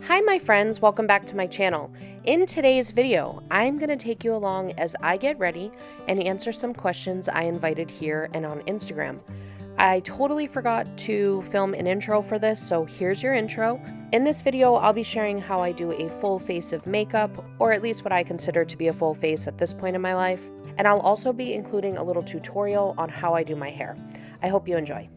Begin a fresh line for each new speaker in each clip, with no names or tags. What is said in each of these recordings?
Hi my friends, welcome back to my channel. In today's video, I'm going to take you along as I get ready and answer some questions I invited here and on Instagram. I totally forgot to film an intro for this, so here's your intro. In this video, I'll be sharing how I do a full face of makeup, or at least what I consider to be a full face at this point in my life. And I'll also be including a little tutorial on how I do my hair. I hope you enjoy.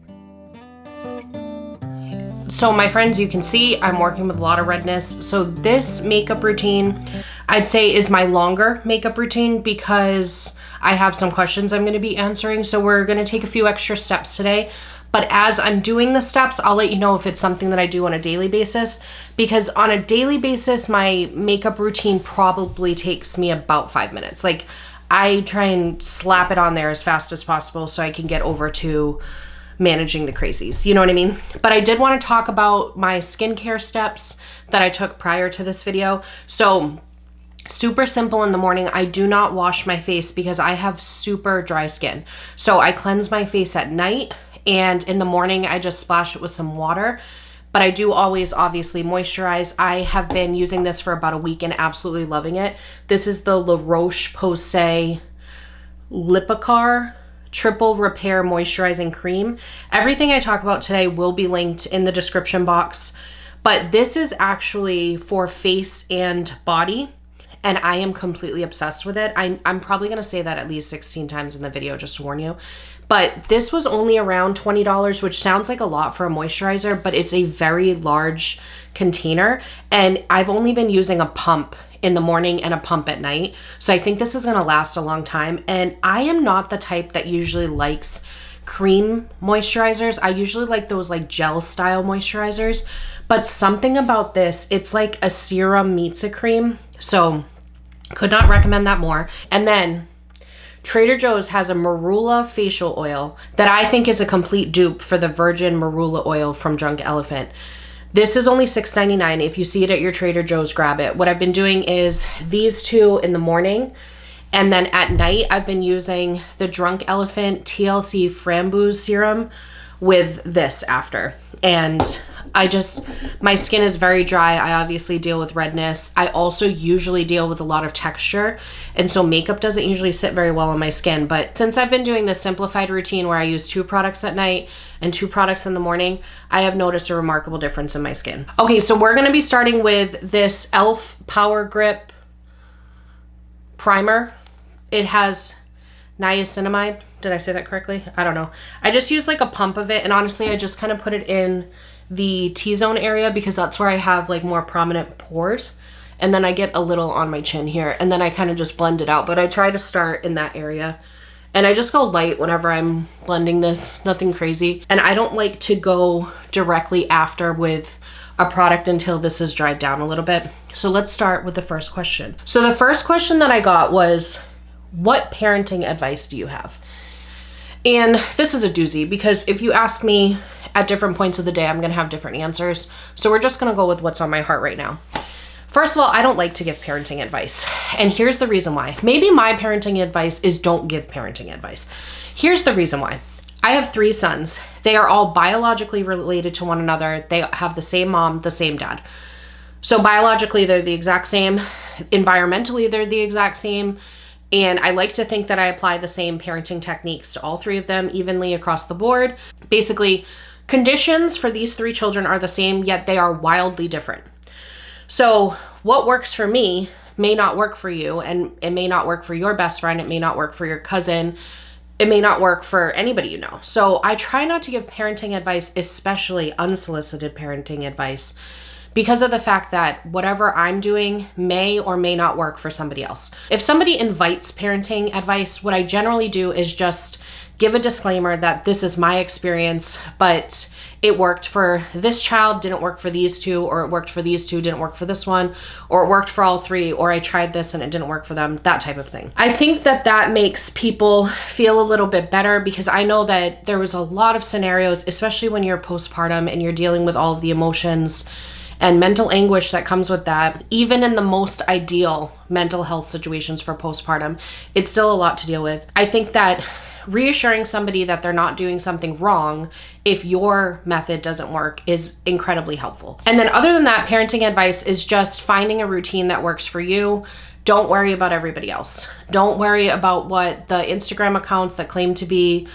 So my friends, you can see I'm working with a lot of redness. So this makeup routine, I'd say is my longer makeup routine because I have some questions I'm going to be answering. So we're going to take a few extra steps today. But as I'm doing the steps, I'll let you know if it's something that I do on a daily basis, because on a daily basis, my makeup routine probably takes me about 5 minutes. Like I try and slap it on there as fast as possible so I can get over to managing the crazies, you know what I mean? But I did want to talk about my skincare steps that I took prior to this video. So super simple in the morning. I do not wash my face because I have super dry skin. So I cleanse my face at night, and in the morning I just splash it with some water. But I do always obviously moisturize. I have been using this for about a week and absolutely loving it. This is the La Roche-Posay Lipicar Triple Repair Moisturizing Cream. Everything I talk about today will be linked in the description box, but this is actually for face and body, and I am completely obsessed with it. I'm probably gonna say that at least 16 times in the video, just to warn you. But this was only around $20, which sounds like a lot for a moisturizer, but it's a very large container, and I've only been using a pump in the morning and a pump at night. So I think this is gonna last a long time. And I am not the type that usually likes cream moisturizers. I usually like those like gel style moisturizers, but something about this, it's like a serum meets a cream. So could not recommend that more. And then Trader Joe's has a marula facial oil that I think is a complete dupe for the virgin marula oil from Drunk Elephant. This is only $6.99. If you see it at your Trader Joe's, grab it. What I've been doing is these two in the morning, and then at night I've been using the Drunk Elephant TLC Framboos serum with this after. And my skin is very dry. I obviously deal with redness. I also usually deal with a lot of texture, and so makeup doesn't usually sit very well on my skin. But since I've been doing this simplified routine where I use 2 products at night and 2 products in the morning, I have noticed a remarkable difference in my skin. Okay, so we're gonna be starting with this e.l.f. Power Grip Primer. It has niacinamide. Did I say that correctly? I don't know. I just use like a pump of it, and honestly, I just kind of put it in the T-zone area because that's where I have like more prominent pores. And then I get a little on my chin here, and then I kind of just blend it out. But I try to start in that area. And I just go light whenever I'm blending this, nothing crazy. And I don't like to go directly after with a product until this is dried down a little bit. So let's start with the first question. So the first question that I got was, what parenting advice do you have? And this is a doozy because if you ask me at different points of the day, I'm gonna have different answers. So we're just gonna go with what's on my heart right now. First of all, I don't like to give parenting advice. And here's the reason why. Maybe my parenting advice is don't give parenting advice. Here's the reason why. I have 3 sons. They are all biologically related to one another. They have the same mom, the same dad. So biologically, they're the exact same. Environmentally, they're the exact same. And I like to think that I apply the same parenting techniques to all 3 of them evenly across the board. Basically, conditions for these 3 children are the same, yet they are wildly different. So what works for me may not work for you, and it may not work for your best friend. It may not work for your cousin. It may not work for anybody you know. So I try not to give parenting advice, especially unsolicited parenting advice, because of the fact that whatever I'm doing may or may not work for somebody else. If somebody invites parenting advice, what I generally do is just give a disclaimer that this is my experience, but it worked for this child, didn't work for these 2, or it worked for these 2, didn't work for this one, or it worked for all 3, or I tried this and it didn't work for them, that type of thing. I think that that makes people feel a little bit better, because I know that there was a lot of scenarios, especially when you're postpartum and you're dealing with all of the emotions and mental anguish that comes with that. Even in the most ideal mental health situations for postpartum, it's still a lot to deal with. I think that reassuring somebody that they're not doing something wrong if your method doesn't work is incredibly helpful. And then other than that, parenting advice is just finding a routine that works for you. Don't worry about everybody else. Don't worry about what the Instagram accounts that claim to be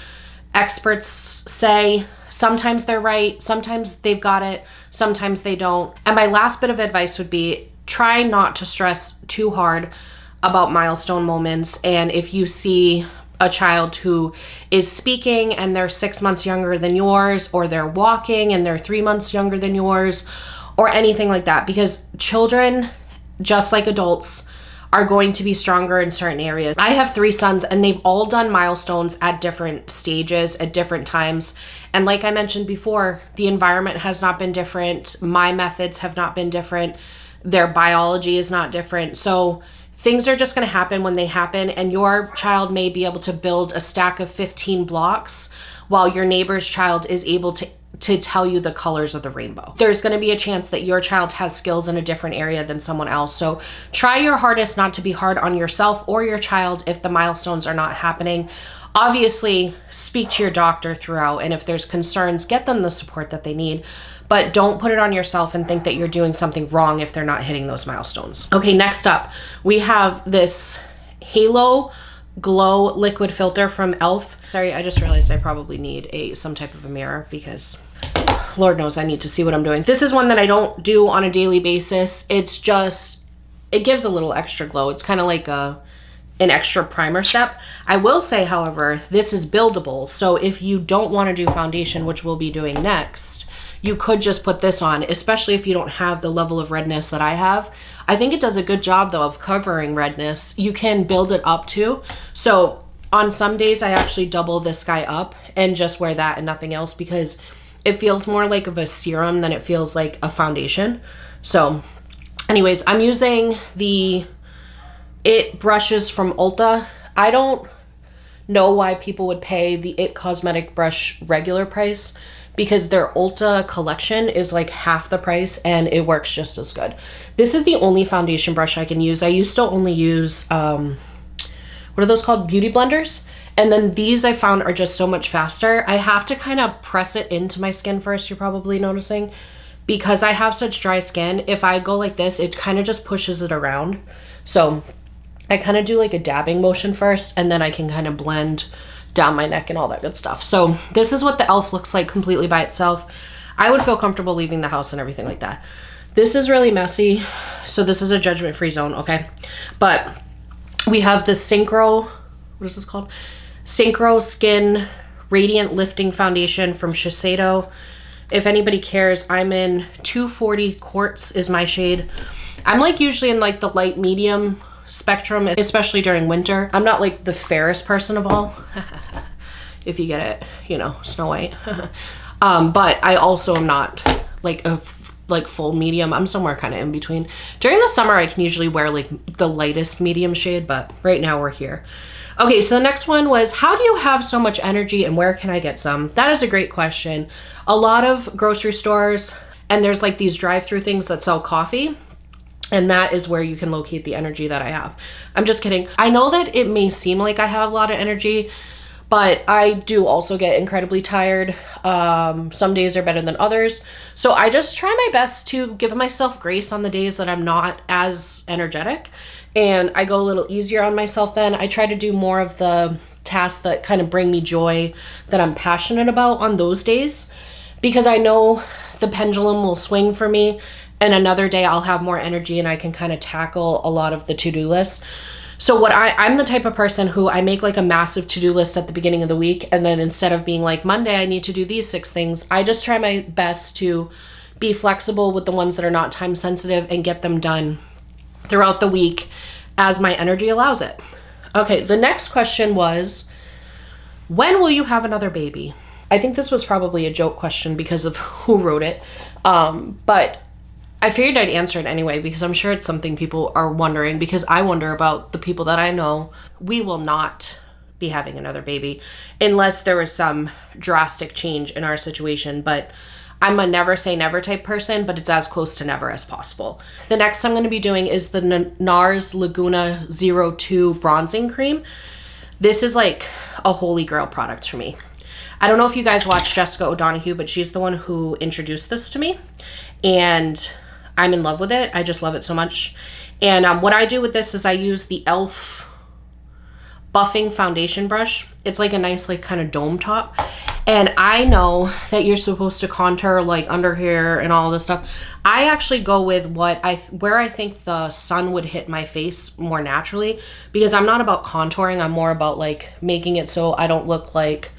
experts say. Sometimes they're right, sometimes they've got it, sometimes they don't. And my last bit of advice would be try not to stress too hard about milestone moments. And if you see a child who is speaking and they're 6 months younger than yours, or they're walking and they're 3 months younger than yours, or anything like that, because children, just like adults, are going to be stronger in certain areas. I have 3 sons and they've all done milestones at different stages, at different times. And like I mentioned before, the environment has not been different. My methods have not been different. Their biology is not different. So things are just going to happen when they happen, and your child may be able to build a stack of 15 blocks while your neighbor's child is able to tell you the colors of the rainbow. There's going to be a chance that your child has skills in a different area than someone else. So try your hardest not to be hard on yourself or your child if the milestones are not happening. Obviously, speak to your doctor throughout, and if there's concerns, get them the support that they need. But don't put it on yourself and think that you're doing something wrong if they're not hitting those milestones. Okay, next up, we have this Halo Glow liquid filter from e.l.f. Sorry, I just realized I probably need some type of a mirror because Lord knows I need to see what I'm doing. This is one that I don't do on a daily basis. It's just, it gives a little extra glow. It's kind of like an extra primer step. I will say, however, this is buildable. So if you don't want to do foundation, which we'll be doing next, you could just put this on, especially if you don't have the level of redness that I have. I think it does a good job though of covering redness. You can build it up too. So on some days I actually double this guy up and just wear that and nothing else, because it feels more like of a serum than it feels like a foundation. So anyways, I'm using the It brushes from Ulta. I don't know why people would pay the It Cosmetic brush regular price, because their Ulta collection is like half the price and it works just as good. This is the only foundation brush I can use. I used to only use, what are those called? Beauty blenders. And then these I found are just so much faster. I have to kind of press it into my skin first, you're probably noticing, because I have such dry skin. If I go like this, it kind of just pushes it around. So I kind of do like a dabbing motion first, and then I can kind of blend down my neck and all that good stuff. So this is what the e.l.f. looks like completely by itself. I would feel comfortable leaving the house and everything like that. This is really messy, so this is a judgment-free zone, okay? But we have the Synchro, what is this called? Synchro Skin Radiant Lifting Foundation from Shiseido. If anybody cares, I'm in 240 Quartz is my shade. I'm like usually in like the light medium spectrum, especially during winter. I'm not like the fairest person of all, if you get it, you know, Snow White. But I also am not like a full medium. I'm somewhere kind of in between. During the summer, I can usually wear like the lightest medium shade, but right now we're here. Okay, so the next one was, how do you have so much energy and where can I get some? That is a great question. A lot of grocery stores, and there's like these drive-through things that sell coffee, and that is where you can locate the energy that I have. I'm just kidding. I know that it may seem like I have a lot of energy, but I do also get incredibly tired. Some days are better than others. So I just try my best to give myself grace on the days that I'm not as energetic. And I go a little easier on myself then. I try to do more of the tasks that kind of bring me joy, that I'm passionate about on those days, because I know the pendulum will swing for me, and another day I'll have more energy and I can kind of tackle a lot of the to-do lists. So I'm the type of person who I make like a massive to-do list at the beginning of the week, and then instead of being like, Monday I need to do these 6 things, I just try my best to be flexible with the ones that are not time sensitive and get them done throughout the week as my energy allows it. Okay, the next question was, when will you have another baby? I think this was probably a joke question because of who wrote it, but I figured I'd answer it anyway, because I'm sure it's something people are wondering, because I wonder about the people that I know. We will not be having another baby unless there was some drastic change in our situation, but I'm a never say never type person, but it's as close to never as possible. The next I'm going to be doing is the NARS Laguna 02 Bronzing Cream. This is like a holy grail product for me. I don't know if you guys watch Jessica O'Donoghue, but she's the one who introduced this to me, and I'm in love with it. I just love it so much. And what I do with this is I use the e.l.f. buffing foundation brush. It's like a nice like kind of dome top. And I know that you're supposed to contour like under here and all this stuff. I actually go with where I think the sun would hit my face more naturally, because I'm not about contouring. I'm more about like making it so I don't look like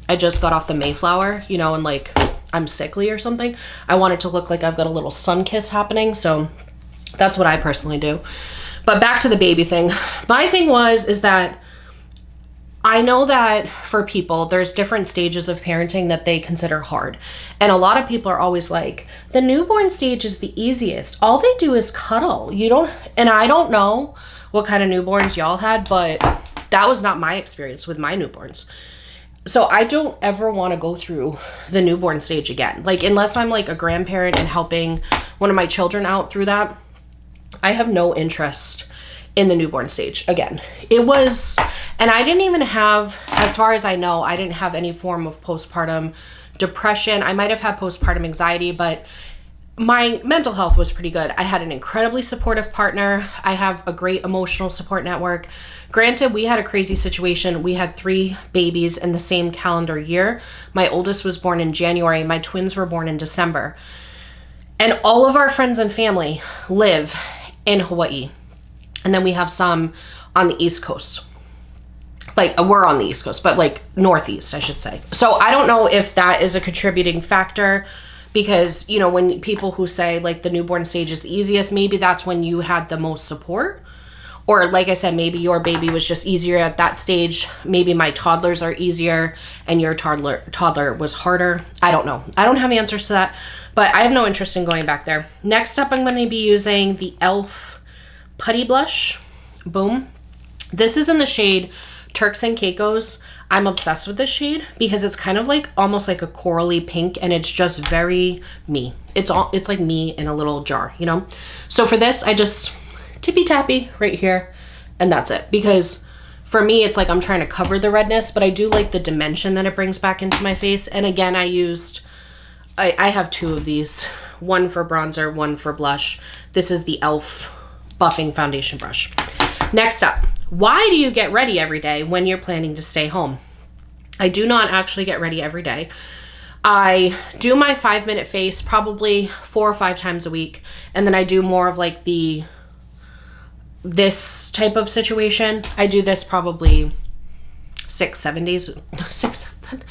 I just got off the Mayflower, you know, and like I'm sickly or something. I want it to look like I've got a little sun kiss happening. So that's what I personally do. But back to the baby thing. My thing is that I know that for people, there's different stages of parenting that they consider hard. And a lot of people are always like, the newborn stage is the easiest. All they do is cuddle. And I don't know what kind of newborns y'all had, but that was not my experience with my newborns. So I don't ever want to go through the newborn stage again. Like, unless I'm like a grandparent and helping one of my children out through that, I have no interest in the newborn stage again. And I didn't even have, as far as I know, I didn't have any form of postpartum depression. I might have had postpartum anxiety, but my mental health was pretty good. I had an incredibly supportive partner. I have a great emotional support network. Granted, we had a crazy situation. We had 3 babies in the same calendar year. My oldest was born in January. My twins were born in December. And all of our friends and family live in Hawaii. And then we have some on the East Coast. Like, we're on the East Coast, but like Northeast, I should say. So I don't know if that is a contributing factor, because, you know, when people who say like the newborn stage is the easiest, maybe that's when you had the most support. Or like I said, maybe your baby was just easier at that stage. Maybe my toddlers are easier and your toddler was harder. I don't know. I don't have answers to that, but I have no interest in going back there. Next up, I'm going to be using the e.l.f. Putty Blush. Boom. This is in the shade Turks and Caicos. I'm obsessed with this shade because it's kind of like almost like a corally pink, and it's just very me. It's like me in a little jar, you know? So for this, I just tippy tappy right here, and that's it. Because for me, it's like I'm trying to cover the redness, but I do like the dimension that it brings back into my face. And again, I have 2 of these, one for bronzer, one for blush. This is the e.l.f. buffing foundation brush. Next up, why do you get ready every day when you're planning to stay home? I do not actually get ready every day. I do my 5-minute face probably 4 or 5 times a week. And then I do more of like this type of situation. I do this probably 6-7 days. 6-7.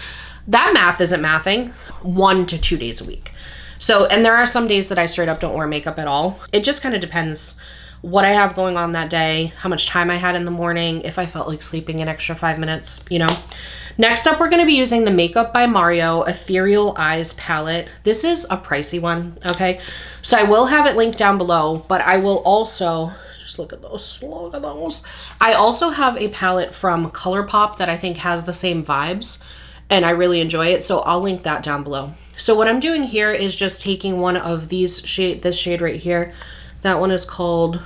That math isn't mathing. 1 to 2 days a week. So, and there are some days that I straight up don't wear makeup at all. It just kind of depends what I have going on that day, how much time I had in the morning, if I felt like sleeping an extra 5 minutes, you know. Next up, we're going to be using the Makeup by Mario Ethereal Eyes palette. This is a pricey one, okay? So I will have it linked down below, but I will also, just look at those, look at those. I also have a palette from ColourPop that I think has the same vibes, and I really enjoy it, so I'll link that down below. So what I'm doing here is just taking one of these this shade right here. That one is called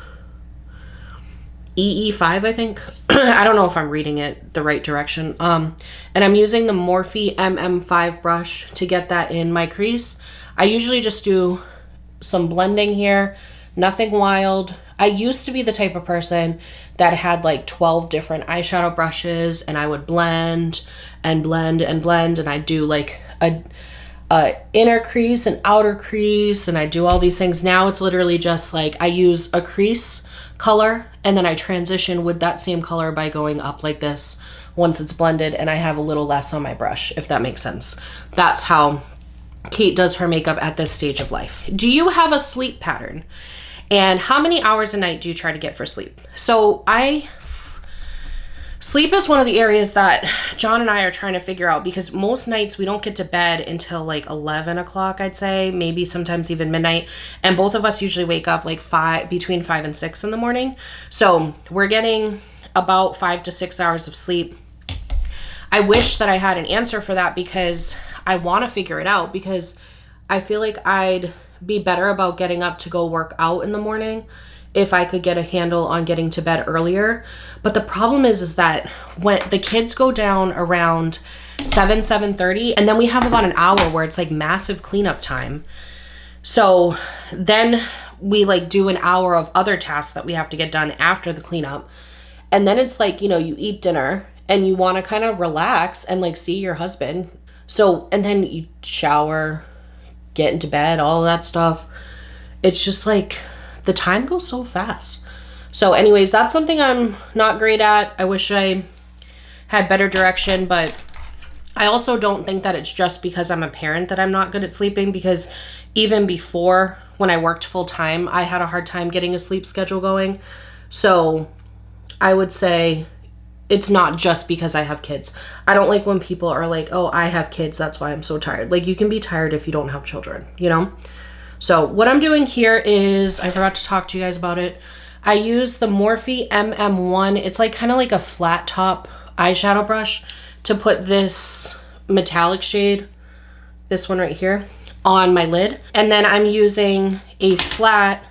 EE5, I think. I don't know if I'm reading it the right direction. And I'm using the Morphe MM5 brush to get that in my crease. I usually just do some blending here, nothing wild. I used to be the type of person that had like 12 different eyeshadow brushes, and I would blend and blend and blend, and I'd do like a inner crease and outer crease, and I do all these things. Now it's literally just like I use a crease color and then I transition with that same color by going up like this once it's blended, and I have a little less on my brush, if that makes sense. That's how Kate does her makeup at this stage of life. Do you have a sleep pattern? And how many hours a night do you try to get for sleep? So sleep is one of the areas that John and I are trying to figure out, because most nights we don't get to bed until like 11 o'clock, I'd say, maybe sometimes even midnight. And both of us usually wake up like between 5 and 6 in the morning. So we're getting about 5 to 6 hours of sleep. I wish that I had an answer for that, because I want to figure it out, because I feel like I'd be better about getting up to go work out in the morning if I could get a handle on getting to bed earlier. But the problem is that when the kids go down around 7:30, and then we have about an hour where it's like massive cleanup time. So then we like do an hour of other tasks that we have to get done after the cleanup. And then it's like, you know, you eat dinner and you want to kind of relax and like see your husband. So, and then you shower, get into bed, all of that stuff. It's just like the time goes so fast. So anyways, that's something I'm not great at. I wish I had better direction, but I also don't think that it's just because I'm a parent that I'm not good at sleeping, because even before, when I worked full time, I had a hard time getting a sleep schedule going. So I would say it's not just because I have kids. I don't like when people are like, oh, I have kids, that's why I'm so tired. Like, you can be tired if you don't have children, you know? So what I'm doing here is, I forgot to talk to you guys about it. I use the Morphe MM1. It's like kind of like a flat top eyeshadow brush to put this metallic shade, this one right here, on my lid. And then I'm using a flat,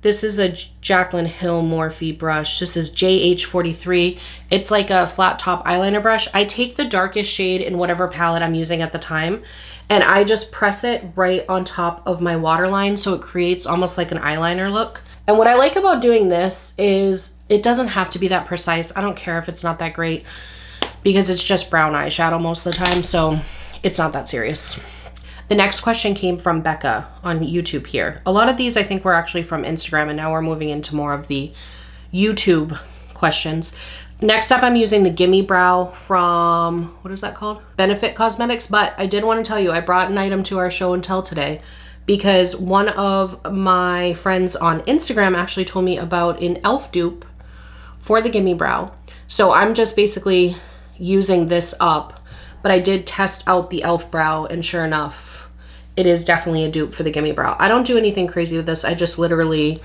this is a Jaclyn Hill Morphe brush. This is JH43. It's like a flat top eyeliner brush. I take the darkest shade in whatever palette I'm using at the time, and I just press it right on top of my waterline so it creates almost like an eyeliner look. And what I like about doing this is it doesn't have to be that precise. I don't care if it's not that great, because it's just brown eyeshadow most of the time, so it's not that serious. The next question came from Becca on YouTube here. A lot of these I think were actually from Instagram, and now we're moving into more of the YouTube questions. Next up, I'm using the Gimme Brow from, what is that called? Benefit Cosmetics. But I did want to tell you, I brought an item to our show and tell today because one of my friends on Instagram actually told me about an e.l.f. dupe for the Gimme Brow. So I'm just basically using this up, but I did test out the e.l.f. brow, and sure enough, it is definitely a dupe for the Gimme Brow. I don't do anything crazy with this. I just literally,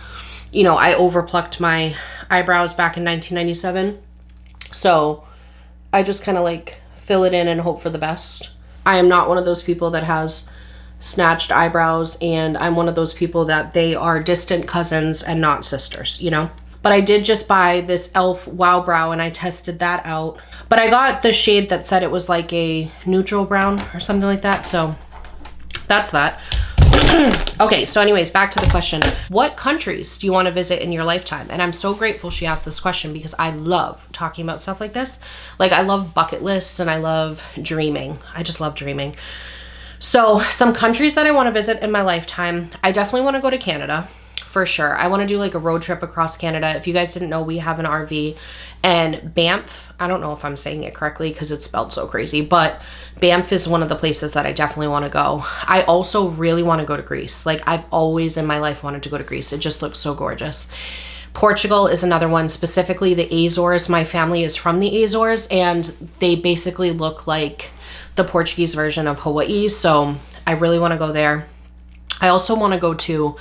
you know, I overplucked my eyebrows back in 1997. So I just kind of like fill it in and hope for the best. I am not one of those people that has snatched eyebrows, and I'm one of those people that they are distant cousins and not sisters, you know? But I did just buy this e.l.f. Wow Brow, and I tested that out. But I got the shade that said it was like a neutral brown or something like that. So that's that. Okay, so anyways, back to the question. What countries do you want to visit in your lifetime? And I'm so grateful she asked this question because I love talking about stuff like this. Like, I love bucket lists and I love dreaming. I just love dreaming. So some countries that I want to visit in my lifetime, I definitely want to go to Canada. For sure. I want to do like a road trip across Canada. If you guys didn't know, we have an RV, and Banff, I don't know if I'm saying it correctly because it's spelled so crazy, but Banff is one of the places that I definitely want to go. I also really want to go to Greece. Like, I've always in my life wanted to go to Greece. It just looks so gorgeous. Portugal is another one, specifically the Azores. My family is from the Azores, and they basically look like the Portuguese version of Hawaii. So I really want to go there. I also want to go to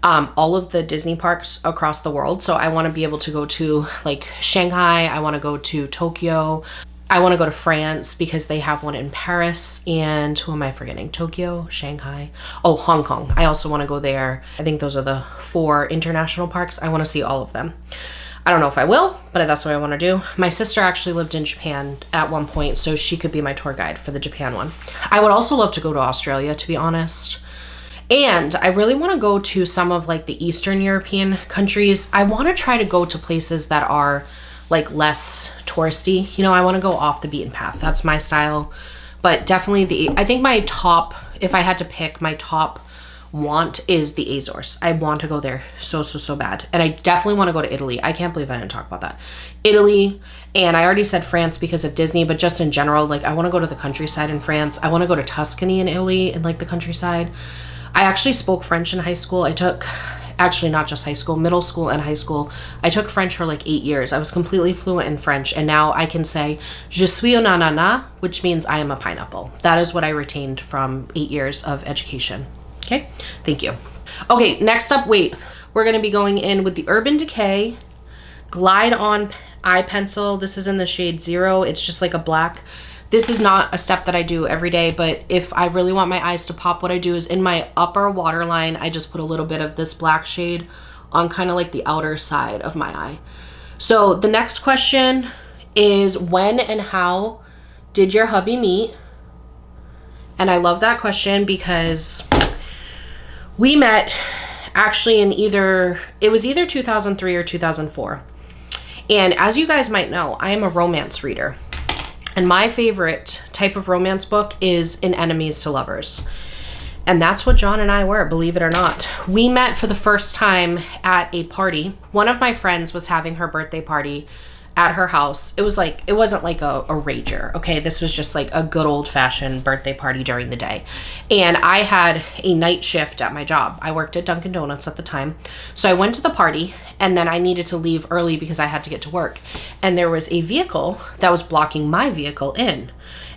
all of the Disney parks across the world. So I want to be able to go to like Shanghai. I want to go to Tokyo. I want to go to France because they have one in Paris. And who am I forgetting? Tokyo, Shanghai. Oh, Hong Kong. I also want to go there. I think those are the 4 international parks. I want to see all of them. I don't know if I will, but that's what I want to do. My sister actually lived in Japan at one point, so she could be my tour guide for the Japan one. I would also love to go to Australia, to be honest. And I really want to go to some of like the Eastern European countries. I want to try to go to places that are like less touristy. You know, I want to go off the beaten path. That's my style. But definitely I think my top, if I had to pick, my top want is the Azores. I want to go there so bad. And I definitely want to go to Italy. I can't believe I didn't talk about that. Italy, and I already said France because of Disney, but just in general, like I want to go to the countryside in France. I want to go to Tuscany in Italy and like the countryside. I actually spoke French in high school. I took, actually not just high school, middle school and high school. I took French for like 8 years. I was completely fluent in French, and now I can say, je suis un ananas, which means I am a pineapple. That is what I retained from 8 years of education. Okay, thank you. Okay, next up, wait, we're gonna be going in with the Urban Decay Glide On Eye Pencil. This is in the shade 0. It's just like a black. This is not a step that I do every day, but if I really want my eyes to pop, what I do is in my upper waterline, I just put a little bit of this black shade on kind of like the outer side of my eye. So the next question is, when and how did your hubby meet? And I love that question because we met actually in either 2003 or 2004. And as you guys might know, I am a romance reader. And my favorite type of romance book is an enemies to lovers. And that's what John and I were, believe it or not. We met for the first time at a party. One of my friends was having her birthday party at her house. It wasn't like a rager, okay? This was just like a good old-fashioned birthday party during the day. And I had a night shift at my job. I worked at Dunkin' Donuts at the time. So I went to the party, and then I needed to leave early because I had to get to work. And there was a vehicle that was blocking my vehicle in.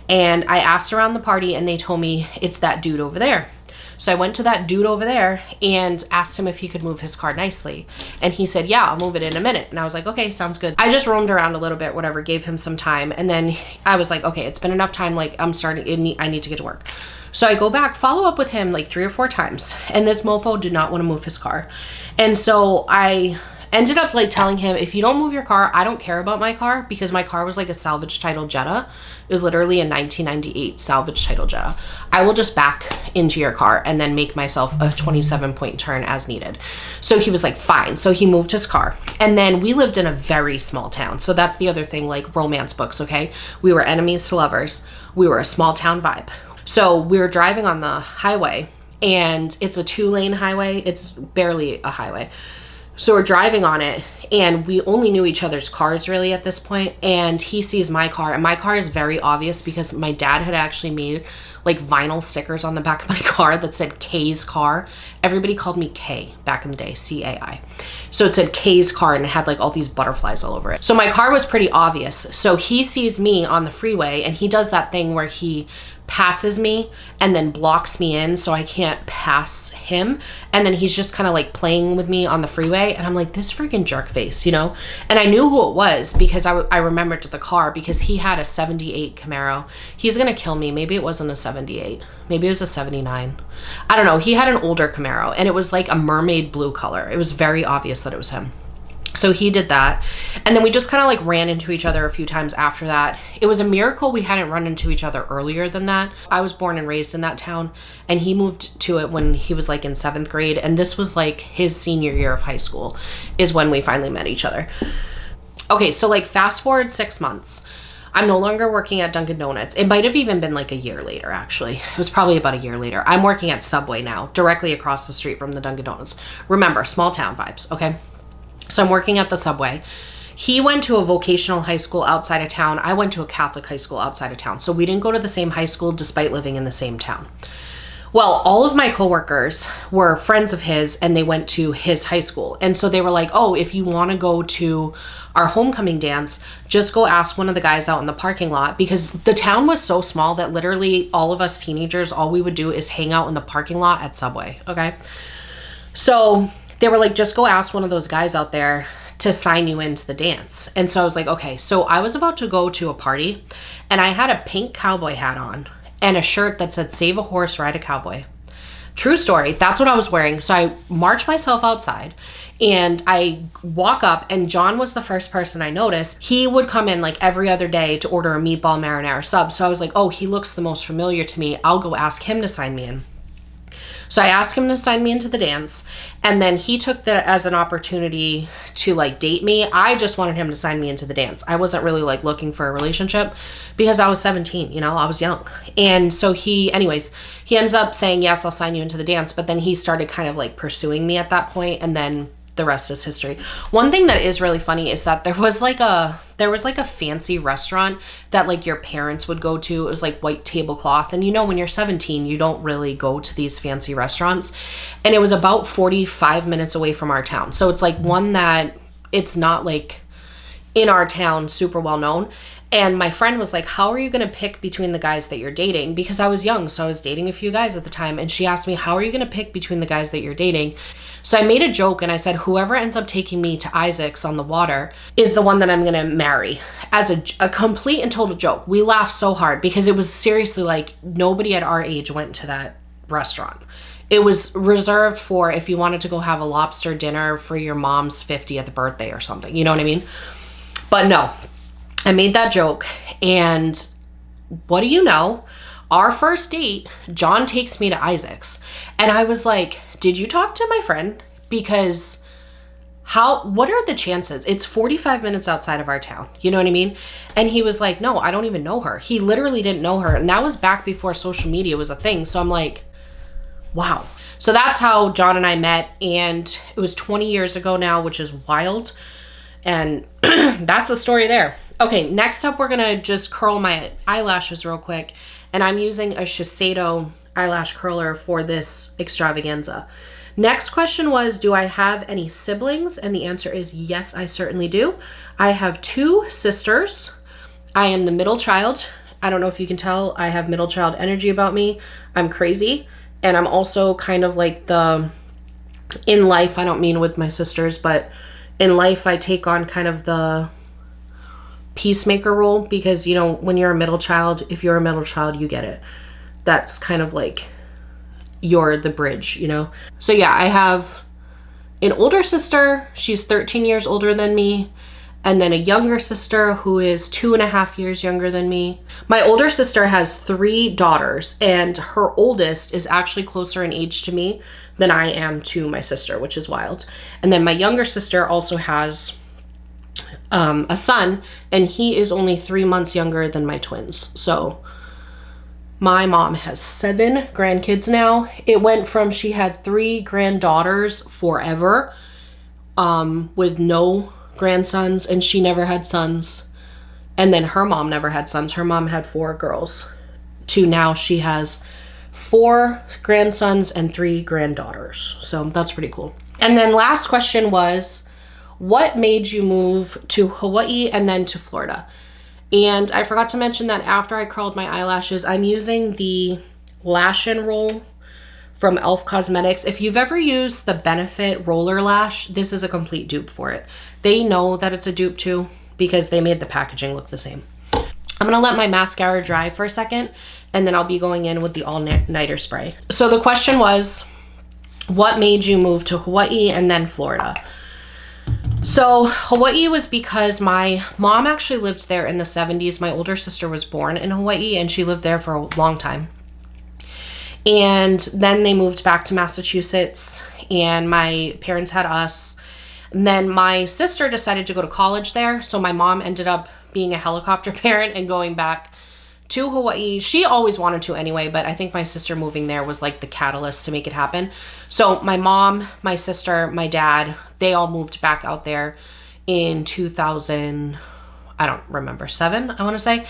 And I asked around the party, and they told me, it's that dude over there. So I went to that dude over there and asked him if he could move his car nicely. And he said, yeah, I'll move it in a minute. And I was like, okay, sounds good. I just roamed around a little bit, whatever, gave him some time. And then I was like, okay, it's been enough time. Like, I need to get to work. So I go back, follow up with him like 3 or 4 times. And this mofo did not want to move his car. And so I ended up like telling him, if you don't move your car, I don't care about my car, because my car was like a salvage title Jetta. It was literally a 1998 salvage title Jetta. I will just back into your car and then make myself a 27-point turn as needed. So he was like, fine. So he moved his car. And then we lived in a very small town. So that's the other thing, like romance books, okay? We were enemies to lovers. We were a small town vibe. So we were driving on the highway, and it's a 2-lane highway. It's barely a highway. So we're driving on it, and we only knew each other's cars really at this point. And he sees my car, and my car is very obvious because my dad had actually made like vinyl stickers on the back of my car that said K's car. Everybody called me K back in the day, C-A-I. So it said K's car, and it had like all these butterflies all over it. So my car was pretty obvious. So he sees me on the freeway, and he does that thing where he passes me and then blocks me in so I can't pass him. And then he's just kind of like playing with me on the freeway. And I'm like, this freaking jerk face, you know? And I knew who it was because I remembered the car, because he had a 78 Camaro. He's gonna kill me. Maybe it wasn't a 78. Maybe it was a 79. I don't know. He had an older Camaro, and it was like a mermaid blue color. It was very obvious that it was him. So he did that. And then we just kind of like ran into each other a few times after that. It was a miracle we hadn't run into each other earlier than that. I was born and raised in that town, and he moved to it when he was like in 7th grade. And this was like his senior year of high school is when we finally met each other. Okay, so like fast forward 6 months. I'm no longer working at Dunkin' Donuts. It might have even been like a year later, actually. It was probably about a year later. I'm working at Subway now, directly across the street from the Dunkin' Donuts. Remember, small town vibes, okay? So I'm working at the Subway. He went to a vocational high school outside of town. I went to a Catholic high school outside of town. So we didn't go to the same high school despite living in the same town. Well, all of my coworkers were friends of his, and they went to his high school. And so they were like, oh, if you want to go to our homecoming dance, just go ask one of the guys out in the parking lot, because the town was so small that literally all of us teenagers, all we would do is hang out in the parking lot at Subway, okay? So they were like, just go ask one of those guys out there to sign you into the dance. And so I was like, okay. So I was about to go to a party, and I had a pink cowboy hat on and a shirt that said "Save a horse, ride a cowboy." True story. That's what I was wearing. So I marched myself outside, and I walk up, and John was the first person I noticed. He would come in like every other day to order a meatball marinara sub. So I was like, oh, he looks the most familiar to me. I'll go ask him to sign me in. So I asked him to sign me into the dance, and then he took that as an opportunity to like date me. I just wanted him to sign me into the dance. I wasn't really like looking for a relationship because I was 17, you know, I was young. And so he ends up saying, yes, I'll sign you into the dance. But then he started kind of like pursuing me at that point, and then the rest is history. One thing that is really funny is that there was like a fancy restaurant that like your parents would go to. It was like white tablecloth. And you know, when you're 17, you don't really go to these fancy restaurants. And it was about 45 minutes away from our town. So it's like one that it's not like in our town super well known. And my friend was like, how are you going to pick between the guys that you're dating? Because I was young, so I was dating a few guys at the time. And she asked me, how are you going to pick between the guys that you're dating? So I made a joke, and I said, whoever ends up taking me to Isaac's on the water is the one that I'm going to marry, as a complete and total joke. We laughed so hard because it was seriously like nobody at our age went to that restaurant. It was reserved for if you wanted to go have a lobster dinner for your mom's 50th birthday or something. You know what I mean? But no, I made that joke. And what do you know? Our first date, John takes me to Isaac's. And I was like, did you talk to my friend? Because what are the chances? It's 45 minutes outside of our town. You know what I mean? And he was like, no, I don't even know her. He literally didn't know her. And that was back before social media was a thing. So I'm like, wow. So that's how John and I met. And it was 20 years ago now, which is wild. And that's the story there. Okay, next up, we're going to just curl my eyelashes real quick. And I'm using a Shiseido eyelash curler for this extravaganza. Next question was, do I have any siblings? And the answer is yes, I certainly do. I have 2 sisters. I am the middle child. I don't know if you can tell, I have middle child energy about me. I'm crazy. And I'm also kind of like in life, I don't mean with my sisters, but in life, I take on kind of the peacemaker role because, you know, when you're a middle child, if you're a middle child, you get it. That's kind of like you're the bridge, you know? So yeah, I have an older sister. She's 13 years older than me. And then a younger sister who is 2.5 years younger than me. My older sister has 3 daughters, and her oldest is actually closer in age to me than I am to my sister, which is wild. And then my younger sister also has a son, and he is only 3 months younger than my twins. So my mom has 7 grandkids now. It went from she had 3 granddaughters forever, with no grandsons, and she never had sons. And then her mom never had sons. Her mom had 4 girls. To now she has 4 grandsons and 3 granddaughters. So that's pretty cool. And then last question was, what made you move to Hawaii and then to Florida? And I forgot to mention that after I curled my eyelashes, I'm using the Lash and Roll from e.l.f. Cosmetics. If you've ever used the Benefit Roller Lash, this is a complete dupe for it. They know that it's a dupe too because they made the packaging look the same. I'm gonna let my mascara dry for a second and then I'll be going in with the all-nighter spray. So the question was, what made you move to Hawaii and then Florida? So Hawaii was because my mom actually lived there in the 70s. My older sister was born in Hawaii and she lived there for a long time. And then they moved back to Massachusetts and my parents had us. And then my sister decided to go to college there. So my mom ended up being a helicopter parent and going back to Hawaii. She always wanted to anyway, but I think my sister moving there was like the catalyst to make it happen. So my mom, my sister, my dad, they all moved back out there in 2000, I don't remember, 7, I want to say.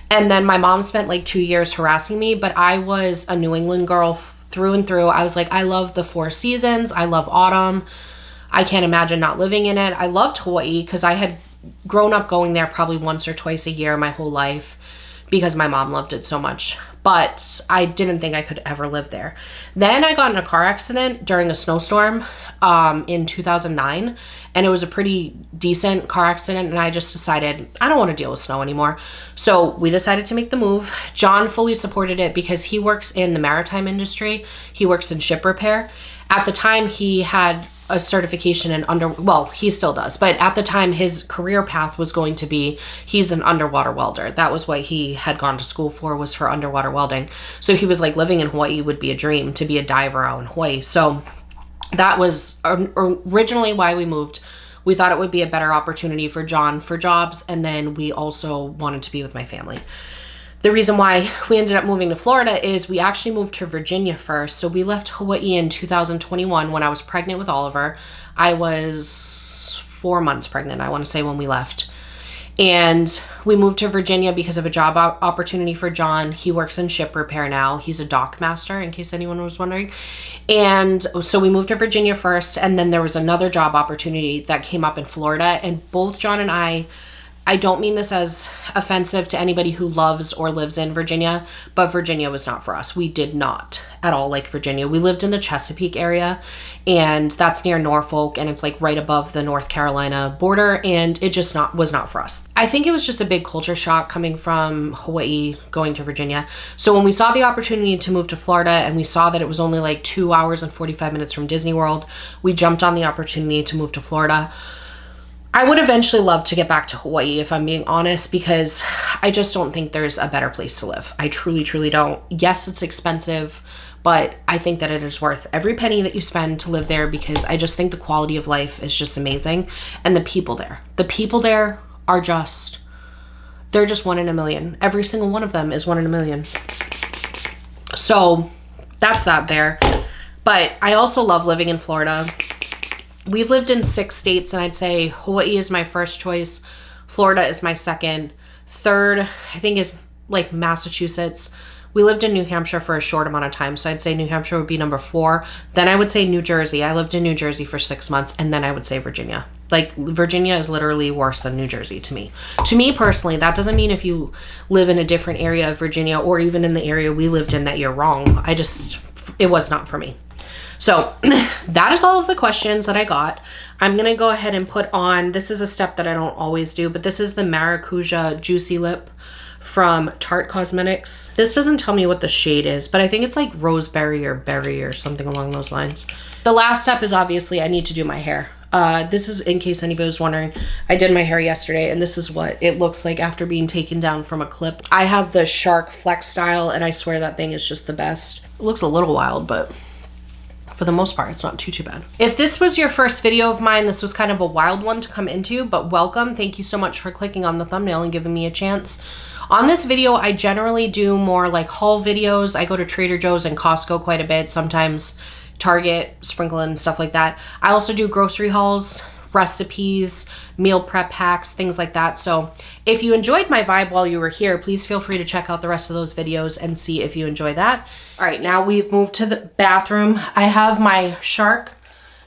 And then my mom spent like 2 years harassing me, but I was a New England girl through and through. I was like, I love the 4 seasons. I love autumn. I can't imagine not living in it. I loved Hawaii because I had grown up going there probably once or twice a year my whole life because my mom loved it so much. But I didn't think I could ever live there. Then I got in a car accident during a snowstorm in 2009. And it was a pretty decent car accident. And I just decided, I don't want to deal with snow anymore. So we decided to make the move. John fully supported it because he works in the maritime industry. He works in ship repair. At the time, he had a certification in well, he still does, but at the time his career path was going to be, he's an underwater welder. That was what he had gone to school for, was for underwater welding. So he was like, living in Hawaii would be a dream, to be a diver out in Hawaii. So that was originally why we moved. We thought it would be a better opportunity for John for jobs, and then we also wanted to be with my family. The reason why we ended up moving to Florida is we actually moved to Virginia first. So we left Hawaii in 2021 when I was pregnant with Oliver. I was 4 months pregnant, I want to say, when we left. And we moved to Virginia because of a job opportunity for John. He works in ship repair now. He's a dock master, in case anyone was wondering. And so we moved to Virginia first, and then there was another job opportunity that came up in Florida. And both John and I I don't mean this as offensive to anybody who loves or lives in Virginia, but Virginia was not for us. We did not at all like Virginia. We lived in the Chesapeake area, and that's near Norfolk, and it's like right above the North Carolina border, and it just was not for us. I think it was just a big culture shock coming from Hawaii going to Virginia. So when we saw the opportunity to move to Florida and we saw that it was only like 2 hours and 45 minutes from Disney World, we jumped on the opportunity to move to Florida. I would eventually love to get back to Hawaii, if I'm being honest, because I just don't think there's a better place to live. I truly, truly don't. Yes, it's expensive, but I think that it is worth every penny that you spend to live there, because I just think the quality of life is just amazing. And the people there are just, they're just 1 in a million. Every single one of them is 1 in a million. So that's that there. But I also love living in Florida. We've lived in 6 states, and I'd say Hawaii is my first choice. Florida is my second. Third, I think, is like Massachusetts. We lived in New Hampshire for a short amount of time, so I'd say New Hampshire would be number 4. Then I would say New Jersey. I lived in New Jersey for 6 months, and then I would say Virginia. Like, Virginia is literally worse than New Jersey to me. To me personally, that doesn't mean if you live in a different area of Virginia or even in the area we lived in that you're wrong. It was not for me. So that is all of the questions that I got. I'm going to go ahead and put on, this is a step that I don't always do, but this is the Maracuja Juicy Lip from Tarte Cosmetics. This doesn't tell me what the shade is, but I think it's like roseberry or berry or something along those lines. The last step is obviously I need to do my hair. This is, in case anybody was wondering, I did my hair yesterday, and this is what it looks like after being taken down from a clip. I have the Shark Flex style, and I swear that thing is just the best. It looks a little wild, but for the most part, it's not too bad. If this was your first video of mine, this was kind of a wild one to come into, but welcome. Thank you so much for clicking on the thumbnail and giving me a chance. On this video, I generally do more like haul videos. I go to Trader Joe's and Costco quite a bit, sometimes Target, sprinkle in stuff like that. I also do grocery hauls, recipes, meal prep hacks, things like that. So if you enjoyed my vibe while you were here, please feel free to check out the rest of those videos and see if you enjoy that. All right, now we've moved to the bathroom. I have my Shark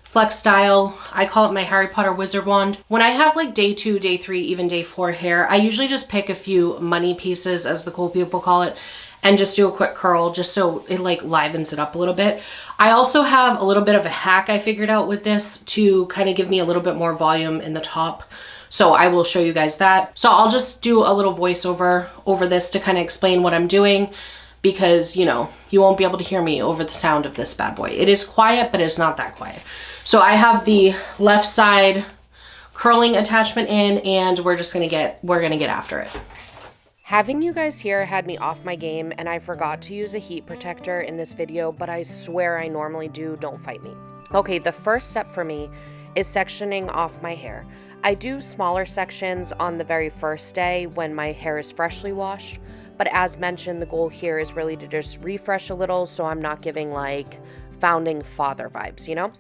Flex style. I call it my Harry Potter wizard wand. When I have like day 2, day 3, even day 4 hair, I usually just pick a few money pieces, as the cool people call it, and just do a quick curl just so it like livens it up a little bit. I also have a little bit of a hack I figured out with this to kind of give me a little bit more volume in the top. So I will show you guys that. So I'll just do a little voiceover over this to kind of explain what I'm doing, because, you know, you won't be able to hear me over the sound of this bad boy. It is quiet, but it's not that quiet. So I have the left side curling attachment in, and we're gonna get after it. Having you guys here had me off my game, and I forgot to use a heat protector in this video, but I swear I normally do. Don't fight me. Okay, the first step for me is sectioning off my hair. I do smaller sections on the very first day when my hair is freshly washed, but as mentioned, the goal here is really to just refresh a little so I'm not giving like founding father vibes, you know?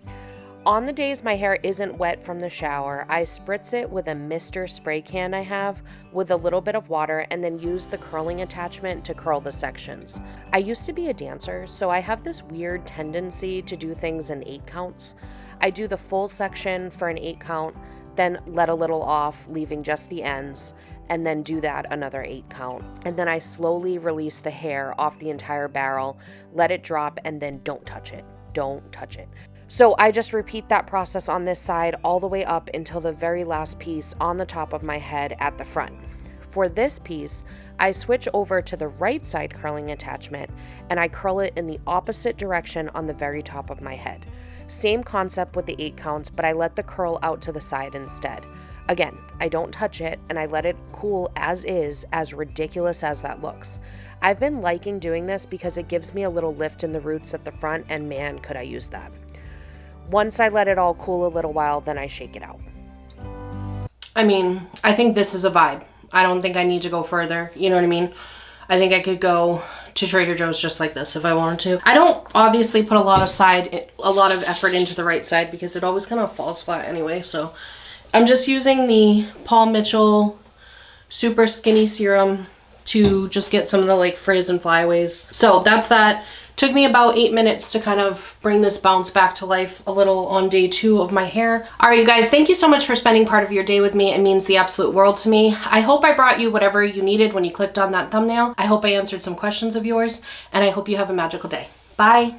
On the days my hair isn't wet from the shower, I spritz it with a mister spray can I have with a little bit of water, and then use the curling attachment to curl the sections. I used to be a dancer, so I have this weird tendency to do things in 8 counts. I do the full section for an 8 count, then let a little off, leaving just the ends, and then do that another 8 count. And then I slowly release the hair off the entire barrel, let it drop, and then don't touch it. Don't touch it. So I just repeat that process on this side all the way up until the very last piece on the top of my head at the front. For this piece, I switch over to the right side curling attachment, and I curl it in the opposite direction on the very top of my head. Same concept with the 8 counts, but I let the curl out to the side instead. Again, I don't touch it, and I let it cool as is, as ridiculous as that looks. I've been liking doing this because it gives me a little lift in the roots at the front, and man, could I use that. Once I let it all cool a little while, then I shake it out. I mean, I think this is a vibe. I don't think I need to go further. You know what I mean? I think I could go to Trader Joe's just like this if I wanted to. I don't obviously put a lot of effort into the right side because it always kind of falls flat anyway. So I'm just using the Paul Mitchell Super Skinny Serum to just get some of the like frizz and flyaways. So that's that. Took me about 8 minutes to kind of bring this bounce back to life a little on day 2 of my hair. All right, you guys, thank you so much for spending part of your day with me. It means the absolute world to me. I hope I brought you whatever you needed when you clicked on that thumbnail. I hope I answered some questions of yours, and I hope you have a magical day. Bye.